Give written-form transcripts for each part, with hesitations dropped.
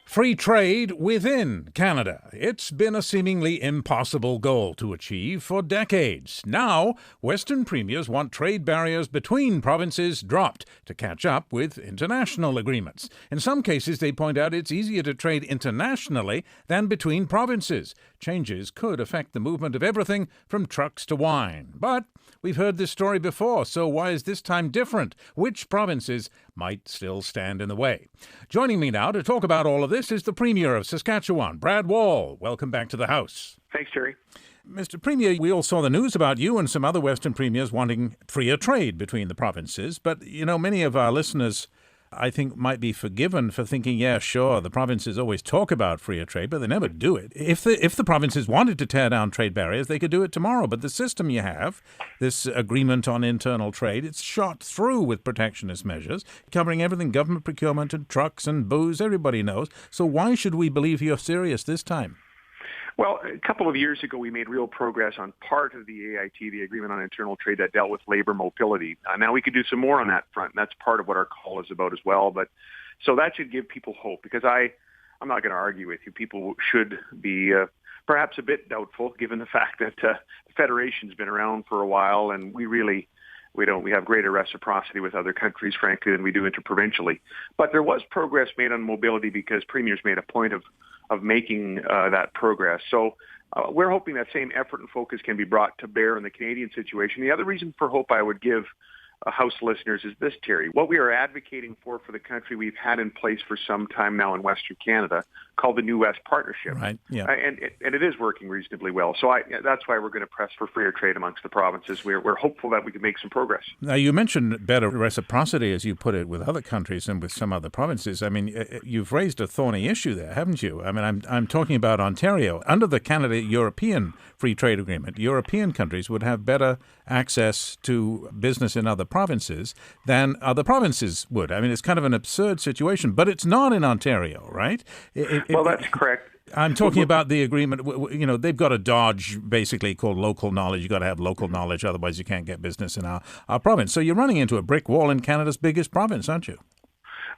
Free trade within Canada. It's been a seemingly impossible goal to achieve for decades. Now, Western premiers want trade barriers between provinces dropped to catch up with international agreements. In some cases, they point out it's easier to trade internationally than between provinces. Changes could affect the movement of everything from trucks to wine. But we've heard this story before, so why is this time different? Which provinces might still stand in the way? Joining me now to talk about all of this is the Premier of Saskatchewan, Brad Wall. Welcome back to the House. Thanks, Terry. Mr. Premier, we all saw the news about you and some other Western premiers wanting freer trade between the provinces. But, many of our listeners, I think, might be forgiven for thinking, yeah, sure, the provinces always talk about freer trade, but they never do it. If the provinces wanted to tear down trade barriers, they could do it tomorrow. But the system you have, this agreement on internal trade, it's shot through with protectionist measures, covering everything, government procurement and trucks and booze, everybody knows. So why should we believe you're serious this time? Well, a couple of years ago, we made real progress on part of the AIT, the Agreement on Internal Trade, that dealt with labor mobility. Now we could do some more on that front, and that's part of what our call is about as well. But so that should give people hope, because I'm not going to argue with you. People should be perhaps a bit doubtful, given the fact that the Federation's been around for a while, and we have greater reciprocity with other countries, frankly, than we do interprovincially. But there was progress made on mobility because premiers made a point of making that progress. So we're hoping that same effort and focus can be brought to bear in the Canadian situation. The other reason for hope I would give House listeners is this, Terry. What we are advocating for the country, we've had in place for some time now in Western Canada, called the New West Partnership. Right. Yeah. And it is working reasonably well. So that's why we're going to press for freer trade amongst the provinces. We're hopeful that we can make some progress. Now, you mentioned better reciprocity, as you put it, with other countries and with some other provinces. I mean, you've raised a thorny issue there, haven't you? I mean, I'm talking about Ontario. Under the Canada-European Free Trade Agreement, European countries would have better access to business in other provinces than other provinces would. I mean, it's kind of an absurd situation, but it's not in Ontario, right? Well, that's correct. I'm talking about the agreement. They've got a dodge basically called local knowledge. You've got to have local knowledge, otherwise you can't get business in our province. So you're running into a brick wall in Canada's biggest province, aren't you?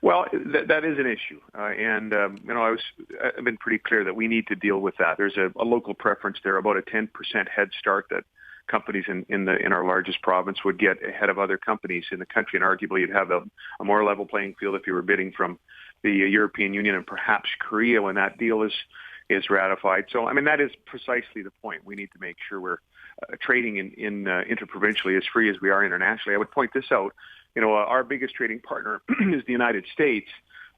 Well, that is an issue. I've been pretty clear that we need to deal with that. There's a local preference there, about a 10% head start that companies in our largest province would get ahead of other companies in the country, and arguably you'd have a more level playing field if you were bidding from the European Union and perhaps Korea when that deal is ratified. So, I mean, that is precisely the point. We need to make sure we're trading in interprovincially as free as we are internationally. I would point this out. Our biggest trading partner is the United States.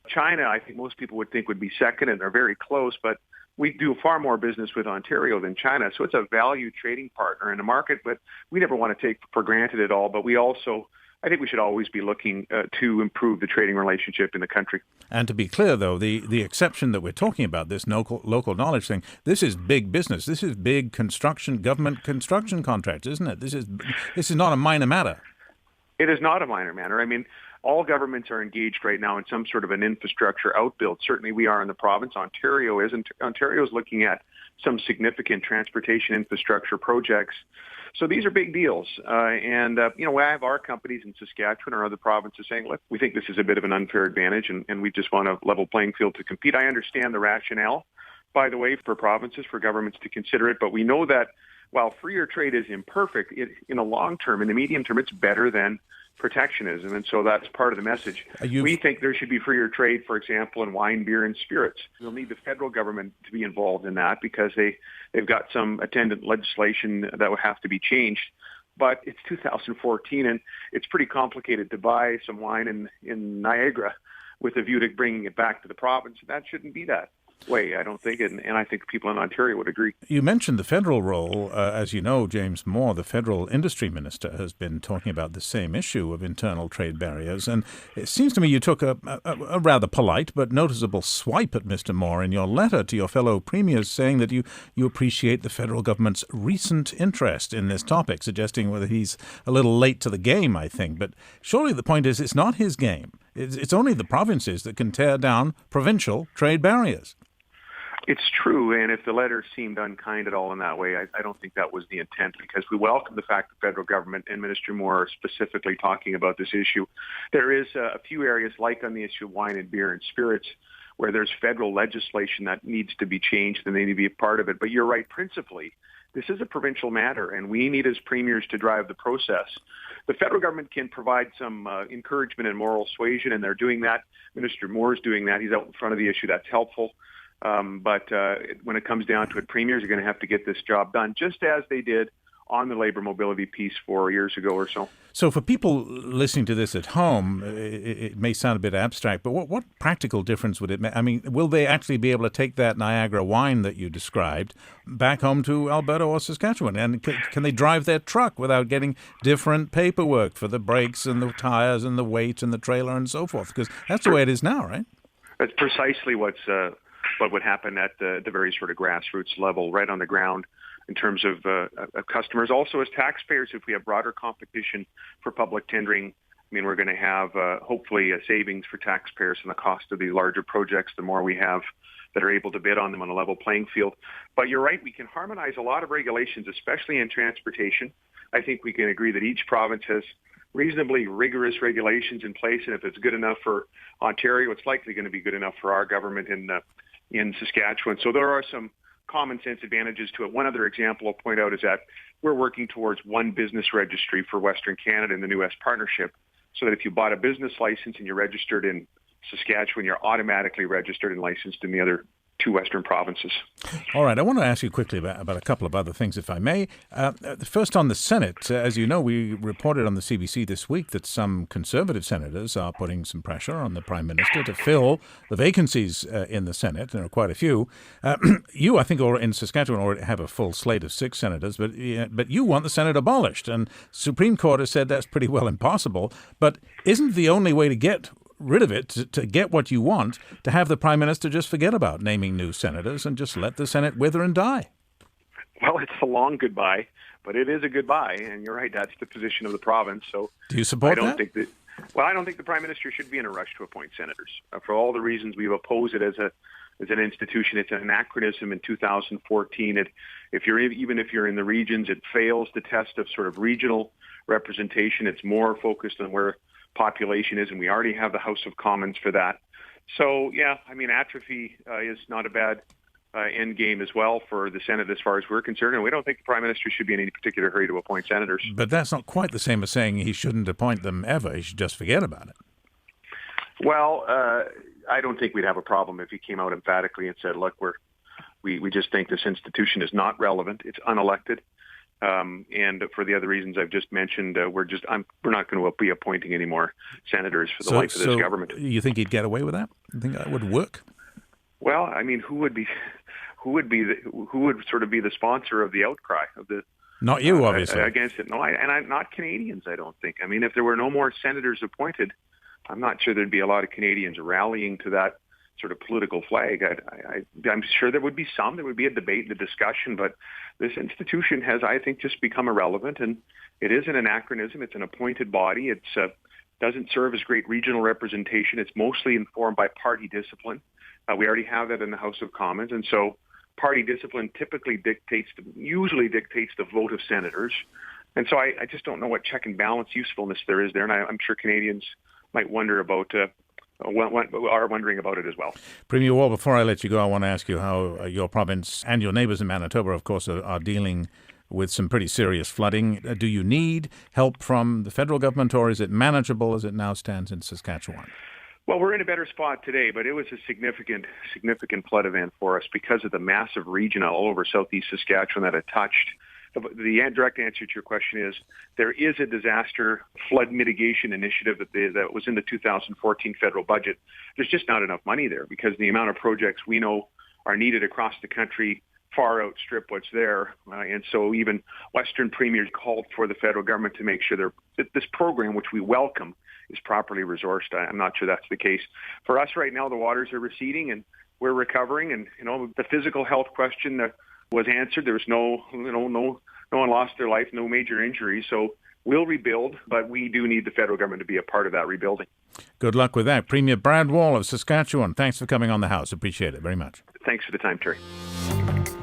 China, I think most people would think would be second, and they're very close, but we do far more business with Ontario than China. So it's a value trading partner in the market, but we never want to take for granted at all. But I think we should always be looking to improve the trading relationship in the country. And to be clear, though, the exception that we're talking about, this local knowledge thing, this is big business. This is big government construction contracts, isn't it? This is not a minor matter. It is not a minor matter. I mean, all governments are engaged right now in some sort of an infrastructure outbuild. Certainly we are in the province. Ontario is. And Ontario is looking at some significant transportation infrastructure projects. So these are big deals. I have our companies in Saskatchewan or other provinces saying, look, we think this is a bit of an unfair advantage, and we just want a level playing field to compete. I understand the rationale, by the way, for provinces, for governments to consider it. But we know that while freer trade is imperfect, in the long term, in the medium term, it's better than protectionism, and so that's part of the message. We think there should be freer trade, for example, in wine, beer, and spirits. We'll need the federal government to be involved in that because they've got some attendant legislation that would have to be changed. But it's 2014, and it's pretty complicated to buy some wine in Niagara with a view to bringing it back to the province. That shouldn't be that way, I don't think, and I think people in Ontario would agree. You mentioned the federal role. As you know, James Moore, the federal industry minister, has been talking about the same issue of internal trade barriers, and it seems to me you took a rather polite but noticeable swipe at Mr. Moore in your letter to your fellow premiers, saying that you appreciate the federal government's recent interest in this topic, suggesting whether he's a little late to the game, I think. But surely the point is it's not his game. It's only the provinces that can tear down provincial trade barriers. It's true, and if the letter seemed unkind at all in that way, I don't think that was the intent, because we welcome the fact the federal government and Minister Moore are specifically talking about this issue. There is a few areas, like on the issue of wine and beer and spirits, where there's federal legislation that needs to be changed, then they need to be a part of it. But you're right, principally, this is a provincial matter, and we need as premiers to drive the process. The federal government can provide some encouragement and moral suasion, and they're doing that. Minister Moore's doing that. He's out in front of the issue. That's helpful. But when it comes down to it, premiers are going to have to get this job done, just as they did on the labor mobility piece 4 years ago or so. So for people listening to this at home, it may sound a bit abstract, but what practical difference would it make? I mean, will they actually be able to take that Niagara wine that you described back home to Alberta or Saskatchewan? And can they drive their truck without getting different paperwork for the brakes and the tires and the weight and the trailer and so forth? Because that's the way it is now, right? That's precisely what would happen at the very sort of grassroots level, right on the ground, in terms of customers. Also, as taxpayers, if we have broader competition for public tendering, I mean, we're going to have hopefully a savings for taxpayers in the cost of these larger projects, the more we have that are able to bid on them on a level playing field. But you're right, we can harmonize a lot of regulations, especially in transportation. I think we can agree that each province has reasonably rigorous regulations in place, and if it's good enough for Ontario, it's likely going to be good enough for our government in Saskatchewan. So there are some common sense advantages to it. One other example I'll point out is that we're working towards one business registry for Western Canada in the New West Partnership, so that if you bought a business license and you're registered in Saskatchewan, you're automatically registered and licensed in the other two Western provinces. All right. I want to ask you quickly about a couple of other things, if I may. First, on the Senate, as you know, we reported on the CBC this week that some Conservative senators are putting some pressure on the Prime Minister to fill the vacancies in the Senate. There are quite a few. You, I think, in Saskatchewan already have a full slate of 6 senators, but you want the Senate abolished. And Supreme Court has said that's pretty well impossible. But isn't the only way to get rid of it, to get what you want, to have the Prime Minister just forget about naming new senators and just let the Senate wither and die? Well, it's a long goodbye, but it is a goodbye, and you're right, that's the position of the province. So do you support that? I don't think the Prime Minister should be in a rush to appoint senators. For all the reasons we've opposed it as an institution, it's an anachronism in 2014. Even if you're in the regions, it fails the test of sort of regional representation. It's more focused on where population is, and we already have the House of Commons for that. So, yeah, I mean, atrophy is not a bad end game as well for the Senate as far as we're concerned, and we don't think the Prime Minister should be in any particular hurry to appoint senators. But that's not quite the same as saying he shouldn't appoint them ever. He should just forget about it. Well, I don't think we'd have a problem if he came out emphatically and said, look, we just think this institution is not relevant. It's unelected. And for the other reasons I've just mentioned, we're not going to be appointing any more senators for the life of this government. You think he'd get away with that? You think that would work? Well, I mean, who would sort of be the sponsor of the outcry of the? Not you, obviously. Against it. No, I'm not Canadians. I don't think. I mean, if there were no more senators appointed, I'm not sure there'd be a lot of Canadians rallying to that sort of political flag. I'm sure there would be some. There would be a debate and a discussion, but this institution has, I think, just become irrelevant, and it is an anachronism. It's an appointed body. It doesn't serve as great regional representation. It's mostly informed by party discipline. We already have that in the House of Commons, and so party discipline typically usually dictates the vote of senators. And so I just don't know what check and balance usefulness there is there, and I'm sure Canadians might wonder about are wondering about it as well. Premier Wall, before I let you go, I want to ask you how your province and your neighbours in Manitoba, of course, are dealing with some pretty serious flooding. Do you need help from the federal government, or is it manageable as it now stands in Saskatchewan? Well, we're in a better spot today, but it was a significant flood event for us because of the massive region all over southeast Saskatchewan that it touched. The direct answer to your question is there is a disaster flood mitigation initiative that was in the 2014 federal budget. There's just not enough money there because the amount of projects we know are needed across the country far outstrip what's there. And so even Western premiers called for the federal government to make sure that this program, which we welcome, is properly resourced. I'm not sure that's the case. For us right now, the waters are receding and we're recovering. And, the physical health question was answered. There was no one lost their life, no major injuries. So we'll rebuild, but we do need the federal government to be a part of that rebuilding. Good luck with that. Premier Brad Wall of Saskatchewan, thanks for coming on the House. Appreciate it very much. Thanks for the time, Terry.